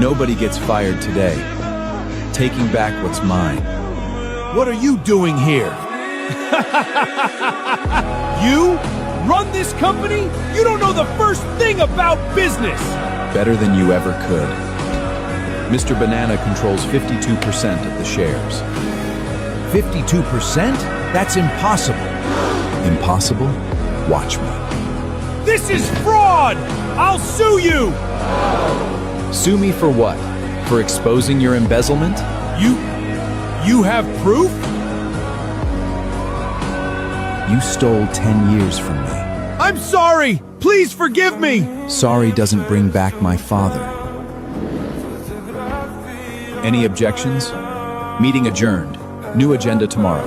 Nobody gets fired today. Taking back what's mine. What are you doing here? You run this company? You don't know the first thing about business! Better than you ever could. Mr. Banana controls 52% of the shares. 52%? That's impossible. Impossible? Watch me. This is fraud! I'll sue you! Sue me for what? For exposing your embezzlement? You have proof? You stole 10 years from me. I'm sorry! Please forgive me! Sorry doesn't bring back my father. Any objections? Meeting adjourned. New agenda tomorrow.